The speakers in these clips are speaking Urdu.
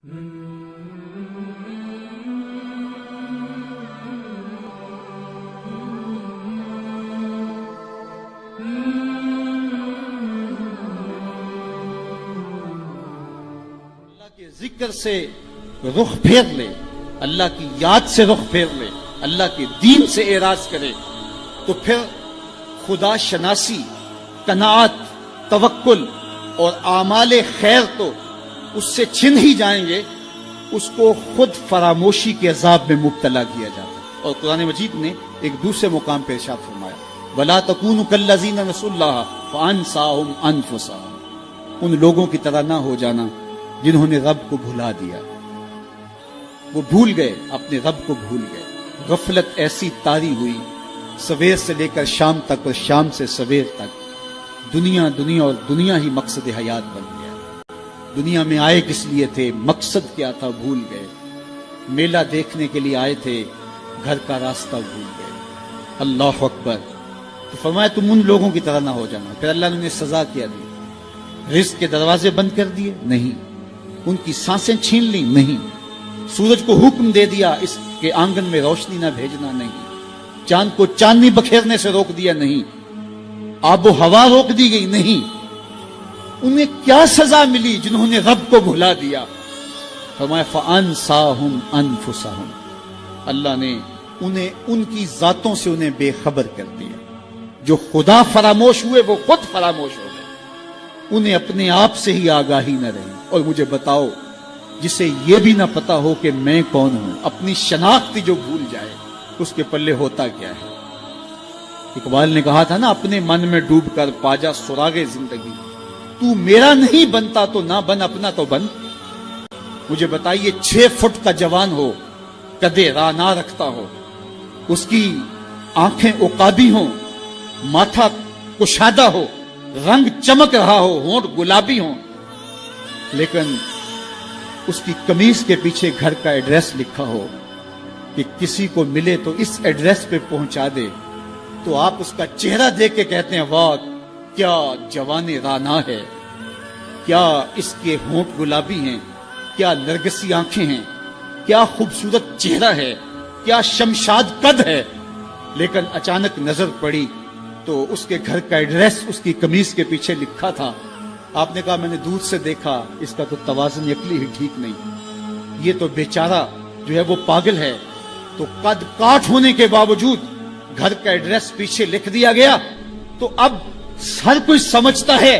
اللہ کے ذکر سے رخ پھیر لے، اللہ کی یاد سے رخ پھیر لے، اللہ کے دین سے اعراض کرے تو پھر خدا شناسی، قناعت، توکل اور اعمال خیر تو اس سے چھن ہی جائیں گے، اس کو خود فراموشی کے عذاب میں مبتلا کیا جاتا ہے۔ اور قرآن مجید نے ایک دوسرے مقام پہ ارشاد فرمایا وَلَا تَكُونُوا كَالَّذِينَ نَسُوا اللَّهَ فَأَنسَاهُمْ أَنفُسَهُمْ، ان لوگوں کی طرح نہ ہو جانا جنہوں نے رب کو بھلا دیا، وہ بھول گئے، اپنے رب کو بھول گئے۔ غفلت ایسی طاری ہوئی سویر سے لے کر شام تک اور شام سے سویر تک، دنیا اور دنیا ہی مقصد حیات بن گیا۔ دنیا میں آئے کس لیے تھے، مقصد کیا تھا، بھول گئے۔ میلہ دیکھنے کے لیے آئے تھے، گھر کا راستہ بھول گئے۔ اللہ اکبر۔ تو فرمایا تم ان لوگوں کی طرح نہ ہو جانا۔ پھر اللہ نے انہیں سزا کیا دی، رزق کے دروازے بند کر دیے؟ نہیں۔ ان کی سانسیں چھین لی؟ نہیں۔ سورج کو حکم دے دیا اس کے آنگن میں روشنی نہ بھیجنا؟ نہیں۔ چاند کو چاندنی بکھیرنے سے روک دیا؟ نہیں۔ آب و ہوا روک دی گئی؟ نہیں۔ انہیں کیا سزا ملی جنہوں نے رب کو بھلا دیا؟ فرمایا فَأَنسَاهُمْ أَنفُسَهُمْ، اللہ نے انہیں ان کی ذاتوں سے انہیں بے خبر کر دیا۔ جو خدا فراموش ہوئے وہ خود فراموش ہو گئے، انہیں اپنے آپ سے ہی آگاہی نہ رہی۔ اور مجھے بتاؤ، جسے یہ بھی نہ پتا ہو کہ میں کون ہوں، اپنی شناخت جو بھول جائے، اس کے پلے ہوتا کیا ہے؟ اقبال نے کہا تھا نا، اپنے من میں ڈوب کر پاجا سراغے زندگی، تو میرا نہیں بنتا تو نہ بن، اپنا تو بن۔ مجھے بتائیے 6 فٹ کا جوان ہو، قدے راہ نہ رکھتا ہو، اس کی آنکھیں عقابی ہوں، ماتھا کشادہ ہو، رنگ چمک رہا ہو، ہونٹ گلابی ہوں، لیکن اس کی قمیض کے پیچھے گھر کا ایڈریس لکھا ہو کہ کسی کو ملے تو اس ایڈریس پہ پہنچا دے، تو آپ اس کا چہرہ دیکھ کے کہتے ہیں واہ کیا جوان رانا ہے، کیا اس کے ہونٹ گلابی ہیں، کیا نرگسی آنکھیں ہیں، کیا خوبصورت چہرہ ہے، کیا شمشاد قد ہے۔ لیکن اچانک نظر پڑی تو اس کے گھر کا ایڈریس اس کی قمیض کے پیچھے لکھا تھا۔ آپ نے کہا میں نے دور سے دیکھا، اس کا تو توازن عقلی ہی ٹھیک نہیں، یہ تو بیچارہ جو ہے وہ پاگل ہے۔ تو قد کاٹ ہونے کے باوجود گھر کا ایڈریس پیچھے لکھ دیا گیا، تو اب ہر کوئی سمجھتا ہے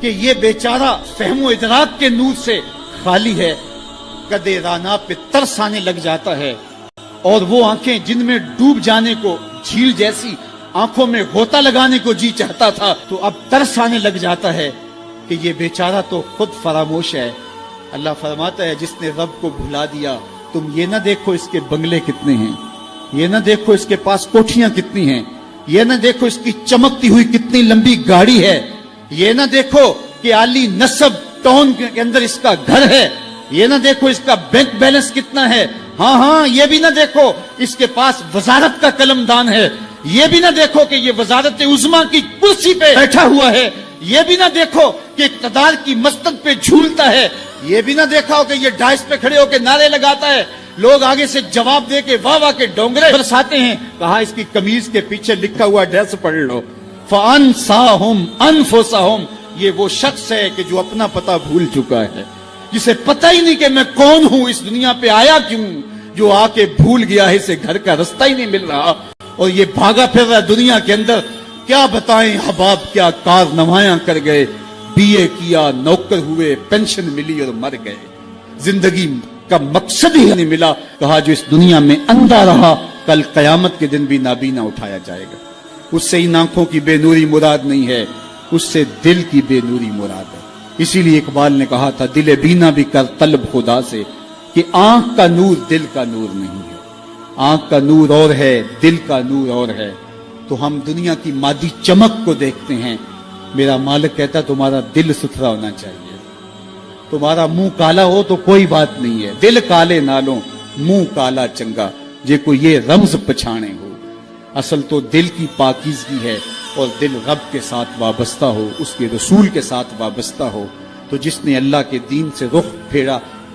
کہ یہ بیچارہ فہم و ادراک کے نور سے خالی ہے۔ قدے رانا پہ ترس آنے لگ جاتا ہے، اور وہ آنکھیں جن میں ڈوب جانے کو، جھیل جیسی آنکھوں میں غوطہ لگانے کو جی چاہتا تھا، تو اب ترس آنے لگ جاتا ہے کہ یہ بیچارہ تو خود فراموش ہے۔ اللہ فرماتا ہے جس نے رب کو بھلا دیا، تم یہ نہ دیکھو اس کے بنگلے کتنے ہیں، یہ نہ دیکھو اس کے پاس کوٹھیاں کتنی ہیں، یہ نہ دیکھو اس کی چمکتی ہوئی کتنی لمبی گاڑی ہے، یہ نہ دیکھو کہ عالی نسب ٹاؤن کے اندر اس کا گھر ہے، یہ نہ دیکھو اس کا بینک بیلنس کتنا ہے، ہاں یہ بھی نہ دیکھو اس کے پاس وزارت کا قلم دان ہے، یہ بھی نہ دیکھو کہ یہ وزارت عظمیٰ کی کرسی پہ بیٹھا ہوا ہے، یہ بھی نہ دیکھو کہ اقتدار کی مستد پہ جھولتا ہے، یہ بھی نہ دیکھا ہو کہ یہ ڈائس پہ کھڑے ہو کے نعرے لگاتا ہے، لوگ آگے سے جواب دے کے واہ واہ کے ڈونگرے برساتے ہیں۔ کہا اس کی قمیض کے پیچھے لکھا ہوا ایڈریس پڑھ لو، فَأَنسَاهُمْ أَنفُسَهُمْ، یہ وہ شخص ہے کہ جو اپنا پتہ بھول چکا ہے، جسے پتہ ہی نہیں کہ میں کون ہوں، اس دنیا پہ آیا کیوں، جو آ کے بھول گیا ہے، اسے گھر کا رستہ ہی نہیں مل رہا، اور یہ بھاگا پھر رہا دنیا کے اندر۔ کیا بتائیں احباب، کیا کارنامائیاں کر گئے، BA کیا، نوکر ہوئے، پینشن ملی اور مر گئے، زندگی کا مقصد ہی نہیں ملا۔ کہا جو اس دنیا میں اندھا رہا، کل قیامت کے دن بھی نابینا اٹھایا جائے گا۔ اس سے ان آنکھوں کی بے نوری مراد نہیں ہے، اس سے دل کی بے نوری مراد ہے۔ اسی لیے اقبال نے کہا تھا دل بینا بھی کر طلب خدا سے، کہ آنکھ کا نور دل کا نور نہیں ہے، آنکھ کا نور اور ہے، دل کا نور اور ہے۔ تو ہم دنیا کی مادی چمک کو دیکھتے ہیں، میرا مالک کہتا ہے تمہارا دل ستھرا ہونا چاہیے، تمہارا منہ کالا ہو تو کوئی بات نہیں ہے، دل کالے نالوں منہ کالا چنگا، جے کو یہ رمز پچھانے ہو۔ اصل تو دل کی پاکیزگی ہے، اور دل رب کے ساتھ وابستہ ہو، اس کے رسول کے ساتھ وابستہ ہو، تو جس نے اللہ کے دین سے رخ پھیرا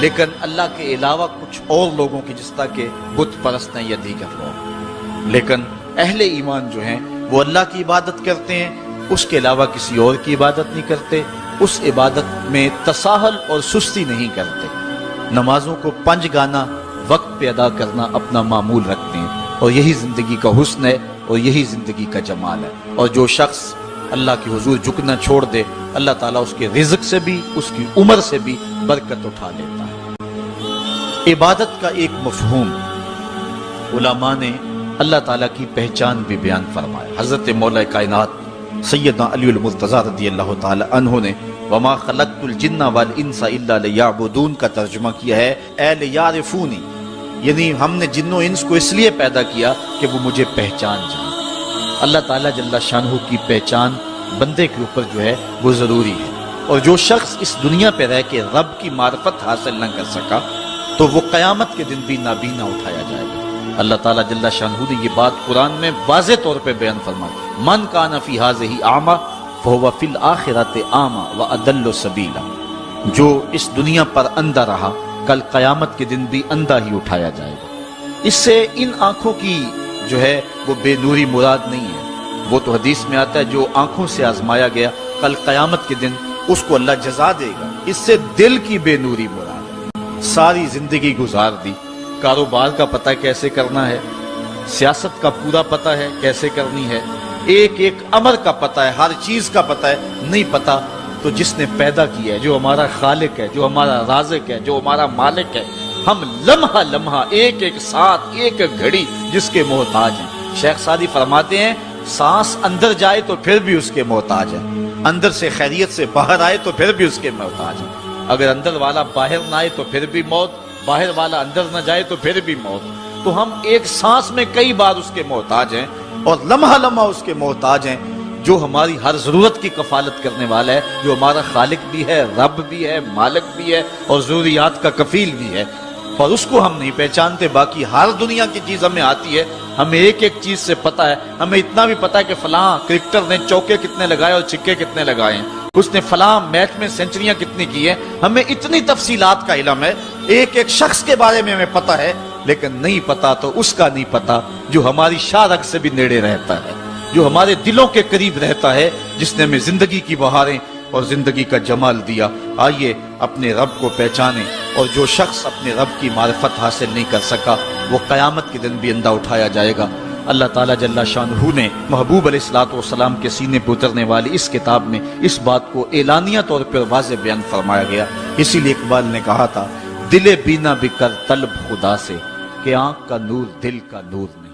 لیکن اللہ کے علاوہ کچھ اور لوگوں کی، جس طرح کہ بت پرست ہیں یا دیگر لوگ. لیکن اہل ایمان جو ہیں وہ اللہ کی عبادت کرتے ہیں، اس کے علاوہ کسی اور کی عبادت نہیں کرتے، اس عبادت میں تساہل اور سستی نہیں کرتے، نمازوں کو 5 گانا وقت پہ ادا کرنا اپنا معمول رکھتے ہیں. اور یہی زندگی کا حسن ہے اور یہی زندگی کا جمال ہے. اور جو شخص اللہ کی حضور جھکنا چھوڑ دے، اللہ تعالیٰ اس کے رزق سے بھی، اس کی عمر سے بھی برکت اٹھا لیتا ہے. عبادت کا ایک مفہوم علماء نے اللہ تعالیٰ کی پہچان بھی بیان فرمایا. حضرت مولا کائنات سیدنا علی المرتضیٰ رضی اللہ تعالی عنہ نے وما خلقت الجن والانس الا لیعبدون کا ترجمہ کیا ہے اے لیعرفونی، یعنی ہم نے جن و انس کو اس لیے پیدا کیا کہ وہ مجھے پہچان جائیں. اللہ تعالیٰ جل شانہ کی پہچان بندے کے اوپر جو ہے وہ ضروری ہے. اور جو شخص اس دنیا پہ رہ کے رب کی معرفت حاصل نہ کر سکا تو وہ قیامت کے دن بھی نابینا اٹھایا جائے گا. اللہ تعالیٰ جل شانہ نے یہ بات قرآن میں واضح طور پہ بیان فرمائی، من کان فی ھذہ اعمی فہو فی الآخرۃ اعمی واضل سبیلا. جو اس دنیا پر اندھا رہا کل قیامت کے دن بھی اندھا ہی اٹھایا جائے گا. اس سے ان آنکھوں کی جو ہے وہ بے نوری مراد نہیں ہے. وہ تو حدیث میں آتا ہے جو آنکھوں سے آزمایا گیا کل قیامت کے دن اس کو اللہ جزا دے گا. اس سے دل کی بے نوری مراد ہے. ساری زندگی گزار دی، کاروبار کا پتہ کیسے کرنا ہے، سیاست کا پورا پتہ ہے کیسے کرنی ہے، ایک ایک امر کا پتہ ہے، ہر چیز کا پتہ ہے، نہیں پتہ تو جس نے پیدا کیا ہے، جو ہمارا خالق ہے، جو ہمارا رازق ہے، جو ہمارا مالک ہے، ہم لمحہ لمحہ ایک ایک ساتھ ایک ایک گھڑی جس کے محتاج ہیں. شیخ سعدی فرماتے ہیں سانس اندر جائے تو پھر بھی اس کے محتاج ہے، اندر سے خیریت سے باہر آئے تو پھر بھی اس کے محتاج ہے. اگر اندر والا باہر نہ آئے تو پھر بھی موت، باہر والا اندر نہ جائے تو پھر بھی موت. تو ہم ایک سانس میں کئی بار اس کے محتاج ہیں اور لمحہ لمحہ اس کے محتاج ہیں. جو ہماری ہر ضرورت کی کفالت کرنے والا ہے، جو ہمارا خالق بھی ہے، رب بھی ہے، مالک بھی ہے اور ضروریات کا کفیل بھی ہے، اور اس کو ہم نہیں پہچانتے. باقی ہر دنیا کی چیز ہمیں آتی ہے، ہمیں ایک ایک چیز سے پتہ ہے. ہمیں اتنا بھی پتہ ہے کہ فلاں کرکٹر نے چوکے کتنے لگائے اور چھکے کتنے لگائے ہیں، اس نے فلاں میچ میں سینچریاں کتنی کی ہیں. ہمیں اتنی تفصیلات کا علم ہے، ایک ایک شخص کے بارے میں ہمیں پتہ ہے، لیکن نہیں پتہ تو اس کا نہیں پتہ جو ہماری شاہ رگ سے بھی نیڑے رہتا ہے، جو ہمارے دلوں کے قریب رہتا ہے، جس نے ہمیں زندگی کی بہاریں اور زندگی کا جمال دیا. آئیے اپنے رب کو پہچانیں. اور جو شخص اپنے رب کی معرفت حاصل نہیں کر سکا وہ قیامت کے دن بھی اندھا اٹھایا جائے گا. اللہ تعالیٰ جل شانہ نے محبوب علیہ الصلوۃ والسلام کے سینے پہ اترنے والی اس کتاب میں اس بات کو اعلانیہ طور پر واضح بیان فرمایا گیا. اسی لیے اقبال نے کہا تھا دل بینا بھی کر طلب خدا سے کہ آنکھ کا نور دل کا نور نہیں.